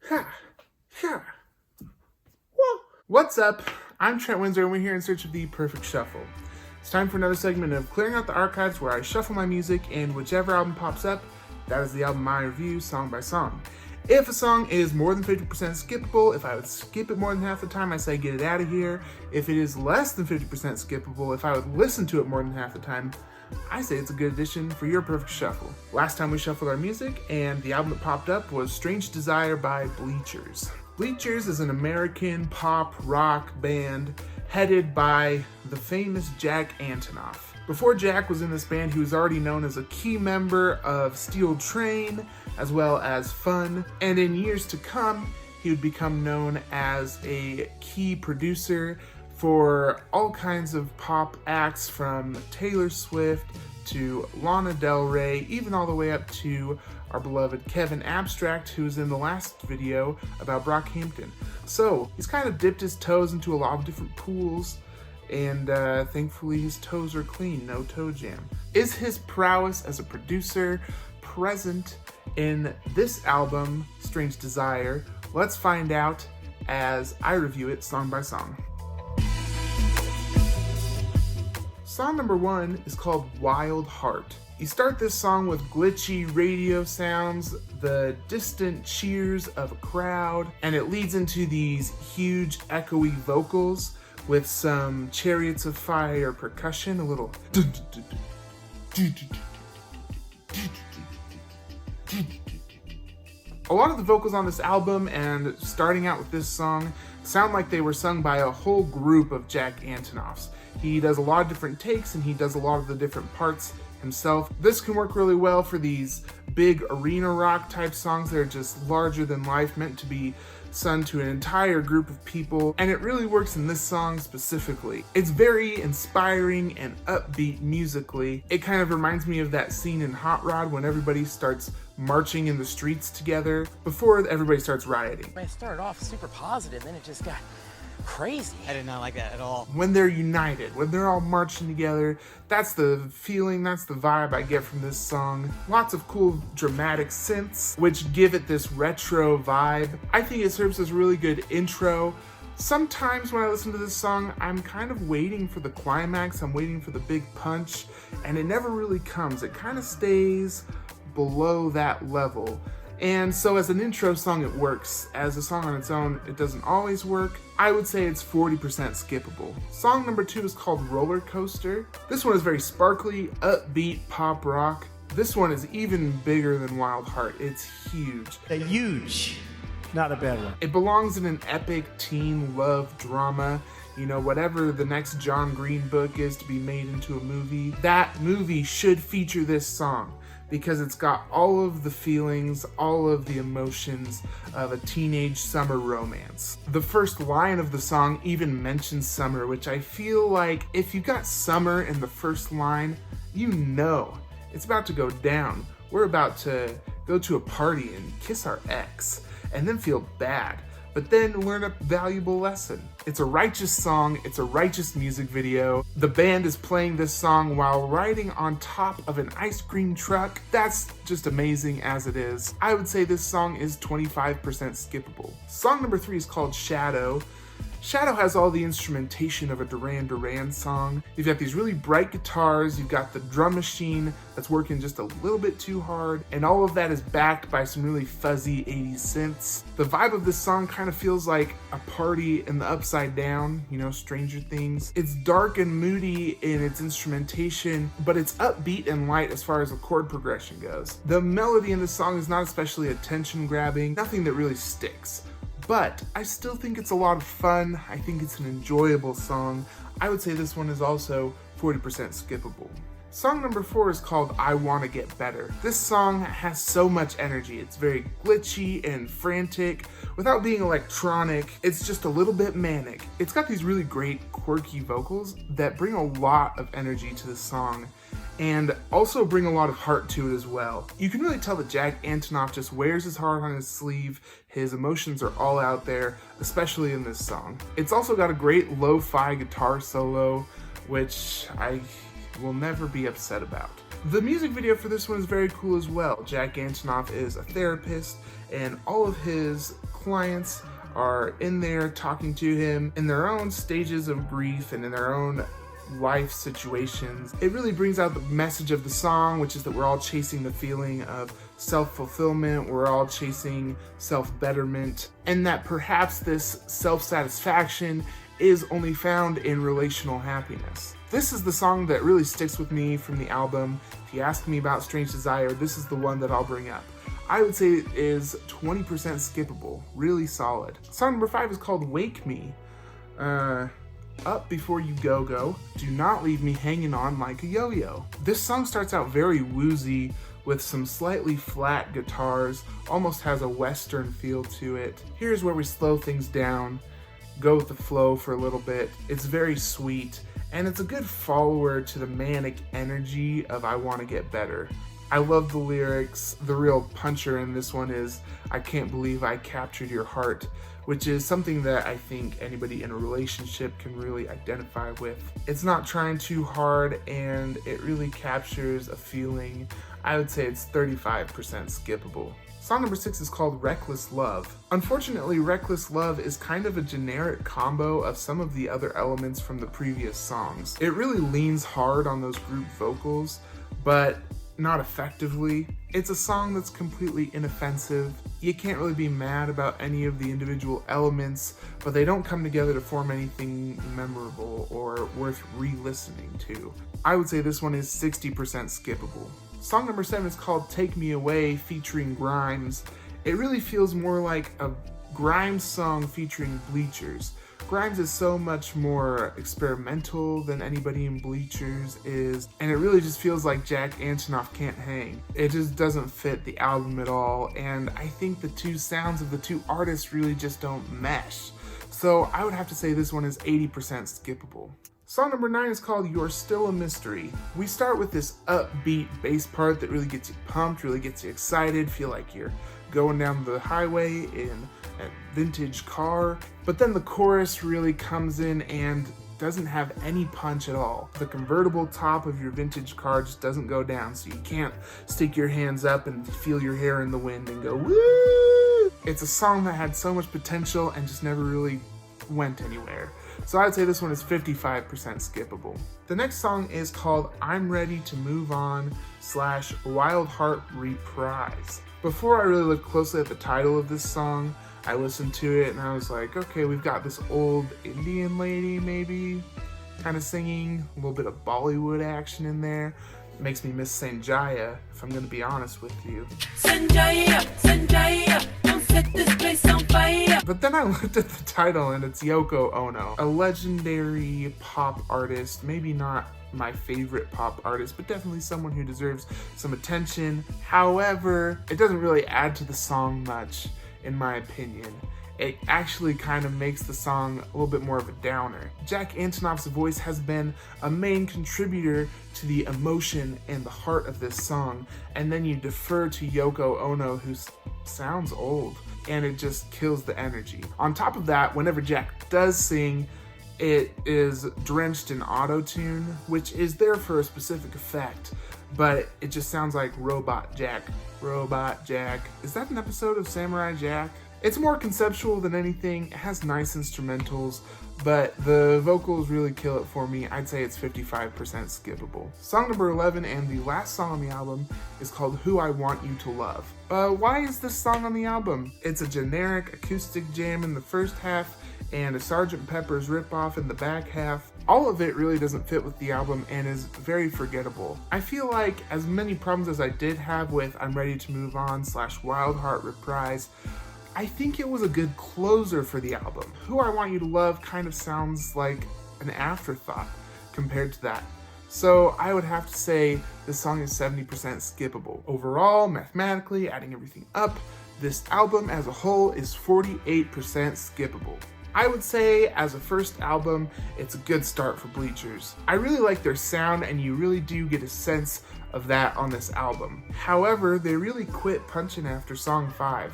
Ha! Ha! What's up? I'm Trent Windsor, and we're here in search of the perfect shuffle. It's time for another segment of Clearing Out the Archives, where I shuffle my music, and whichever album pops up, that is the album I review song by song. If a song is more than 50% skippable, if I would skip it more than half the time, I say get it out of here. If it is less than 50% skippable, if I would listen to it more than half the time, I say it's a good addition for your perfect shuffle. Last time we shuffled our music, and the album that popped up was Strange Desire by Bleachers. Bleachers is an American pop rock band headed by the famous Jack Antonoff. Before Jack was in this band, he was already known as a key member of Steel Train, as well as Fun, and in years to come, he would become known as a key producer for all kinds of pop acts, from Taylor Swift to Lana Del Rey, even all the way up to our beloved Kevin Abstract, who was in the last video about Brockhampton. So he's kind of dipped his toes into a lot of different pools, and thankfully his toes are clean, no toe jam. Is his prowess as a producer present in this album, Strange Desire? Let's find out as I review it song by song. Song number 1 is called Wild Heart. You start this song with glitchy radio sounds, the distant cheers of a crowd, and it leads into these huge echoey vocals with some Chariots of Fire percussion, a little A lot of the vocals on this album, and starting out with this song, sound like they were sung by a whole group of Jack Antonoffs. He does a lot of different takes, and he does a lot of the different parts himself. This can work really well for these big arena rock type songs that are just larger than life, meant to be sung to an entire group of people, and it really works in this song specifically. It's very inspiring and upbeat musically. It kind of reminds me of that scene in Hot Rod when everybody starts marching in the streets together before everybody starts rioting. It started off super positive, then it just got crazy. I did not like that at all. When they're united, when they're all marching together, that's the feeling, that's the vibe I get from this song. Lots of cool dramatic synths, which give it this retro vibe. I think it serves as a really good intro. Sometimes when I listen to this song, I'm kind of waiting for the climax, I'm waiting for the big punch, and it never really comes. It kind of stays below that level. And so as an intro song, it works. As a song on its own, it doesn't always work. I would say it's 40% skippable. Song number 2 is called Roller Coaster. This one is very sparkly, upbeat pop rock. This one is even bigger than Wild Heart. It's huge. Huge. Not a bad one. It belongs in an epic teen love drama. You know, whatever the next John Green book is to be made into a movie, that movie should feature this song, because it's got all of the feelings, all of the emotions of a teenage summer romance. The first line of the song even mentions summer, which I feel like if you got summer in the first line, you know it's about to go down. We're about to go to a party and kiss our ex, and then feel bad, but then learn a valuable lesson. It's a righteous song, it's a righteous music video. The band is playing this song while riding on top of an ice cream truck. That's just amazing as it is. I would say this song is 25% skippable. Song number 3 is called Shadow. Shadow has all the instrumentation of a Duran Duran song. You've got these really bright guitars, you've got the drum machine that's working just a little bit too hard, and all of that is backed by some really fuzzy 80s synths. The vibe of this song kind of feels like a party in the Upside Down, you know, Stranger Things. It's dark and moody in its instrumentation, but it's upbeat and light as far as the chord progression goes. The melody in this song is not especially attention grabbing, nothing that really sticks. But I still think it's a lot of fun. I think it's an enjoyable song. I would say this one is also 40% skippable. Song number 4 is called I Wanna Get Better. This song has so much energy. It's very glitchy and frantic. Without being electronic, it's just a little bit manic. It's got these really great quirky vocals that bring a lot of energy to the song, and also bring a lot of heart to it as well. You can really tell that Jack Antonoff just wears his heart on his sleeve. His emotions are all out there, especially in this song. It's also got a great lo-fi guitar solo, which I will never be upset about. The music video for this one is very cool as well. Jack Antonoff is a therapist, and all of his clients are in there talking to him in their own stages of grief and in their own life situations. It really brings out the message of the song, which is that we're all chasing the feeling of self-fulfillment, we're all chasing self-betterment, and that perhaps this self-satisfaction is only found in relational happiness. This is the song that really sticks with me from the album. If you ask me about Strange Desire, this is the one that I'll bring up. I would say it is 20% skippable, really solid. Song number 5 is called Wake Me. Up Before You Go, do not leave me hanging on like a yo-yo. This song starts out very woozy with some slightly flat guitars, almost has a western feel to it. Here's where we slow things down, go with the flow for a little bit. It's very sweet, and it's a good follower to the manic energy of I Want to Get Better. I love the lyrics. The real puncher in this one is, I can't believe I captured your heart, which is something that I think anybody in a relationship can really identify with. It's not trying too hard, and it really captures a feeling. I would say it's 35% skippable. Song number 6 is called Reckless Love. Unfortunately, Reckless Love is kind of a generic combo of some of the other elements from the previous songs. It really leans hard on those group vocals, but not effectively. It's a song that's completely inoffensive. You can't really be mad about any of the individual elements, but they don't come together to form anything memorable or worth re-listening to. I would say this one is 60% skippable. Song number 7 is called Take Me Away, featuring Grimes. It really feels more like a Grimes song featuring Bleachers. Grimes is so much more experimental than anybody in Bleachers is, and it really just feels like Jack Antonoff can't hang. It just doesn't fit the album at all, and I think the two sounds of the two artists really just don't mesh. So I would have to say this one is 80% skippable. Song number 9 is called You're Still a Mystery. We start with this upbeat bass part that really gets you pumped, really gets you excited, feel like you're going down the highway in a vintage car. But then the chorus really comes in and doesn't have any punch at all. The convertible top of your vintage car just doesn't go down, so you can't stick your hands up and feel your hair in the wind and go, woo! It's a song that had so much potential and just never really went anywhere. So I'd say this one is 55% skippable. The next song is called I'm Ready to Move On / Wild Heart Reprise. Before I really looked closely at the title of this song, I listened to it and I was like, okay, we've got this old Indian lady maybe kind of singing, a little bit of Bollywood action in there. It makes me miss Sanjaya, if I'm gonna be honest with you. Sanjaya, Sanjaya, don't set this place on fire. But then I looked at the title and it's Yoko Ono, a legendary pop artist, maybe not my favorite pop artist, but definitely someone who deserves some attention. However, it doesn't really add to the song much, in my opinion. It actually kind of makes the song a little bit more of a downer. Jack Antonoff's voice has been a main contributor to the emotion and the heart of this song, and then you defer to Yoko Ono, who sounds old, and it just kills the energy. On top of that, whenever Jack does sing, it is drenched in auto-tune, which is there for a specific effect, but it just sounds like Robot Jack. Robot Jack. Is that an episode of Samurai Jack? It's more conceptual than anything. It has nice instrumentals, but the vocals really kill it for me. I'd say it's 55% skippable. Song number 11 and the last song on the album is called Who I Want You to Love. Why is this song on the album? It's a generic acoustic jam in the first half and a Sgt. Pepper's ripoff in the back half. All of it really doesn't fit with the album and is very forgettable. I feel like as many problems as I did have with I'm Ready to Move On / Wild Heart Reprise, I think it was a good closer for the album. Who I Want You to Love kind of sounds like an afterthought compared to that. So I would have to say this song is 70% skippable. Overall, mathematically, adding everything up, this album as a whole is 48% skippable. I would say as a first album, it's a good start for Bleachers. I really like their sound and you really do get a sense of that on this album. However, they really quit punching after song 5,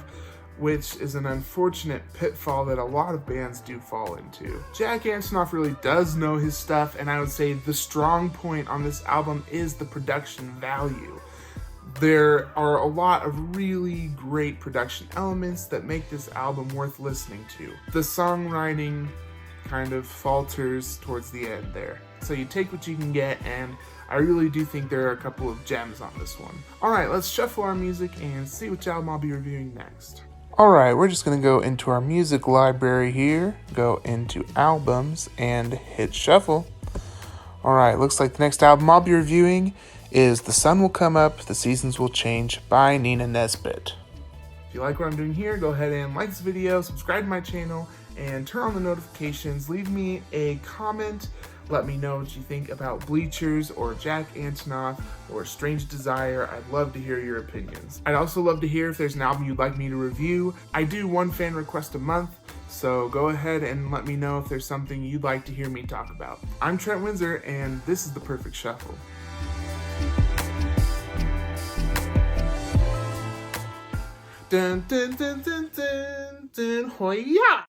which is an unfortunate pitfall that a lot of bands do fall into. Jack Antonoff really does know his stuff, and I would say the strong point on this album is the production value. There are a lot of really great production elements that make this album worth listening to. The songwriting kind of falters towards the end there. So you take what you can get, and I really do think there are a couple of gems on this one. Alright, let's shuffle our music and see which album I'll be reviewing next. Alright, we're just going to go into our music library here, go into albums, and hit shuffle. Alright, looks like the next album I'll be reviewing is The Sun Will Come Up, The Seasons Will Change by Nina Nesbitt. If you like what I'm doing here, go ahead and like this video, subscribe to my channel, and turn on the notifications. Leave me a comment. Let me know what you think about Bleachers or Jack Antonoff or Strange Desire. I'd love to hear your opinions. I'd also love to hear if there's an album you'd like me to review. I do one fan request a month, so go ahead and let me know if there's something you'd like to hear me talk about. I'm Trent Windsor, and this is The Perfect Shuffle. Dun dun dun dun dun dun, hoya!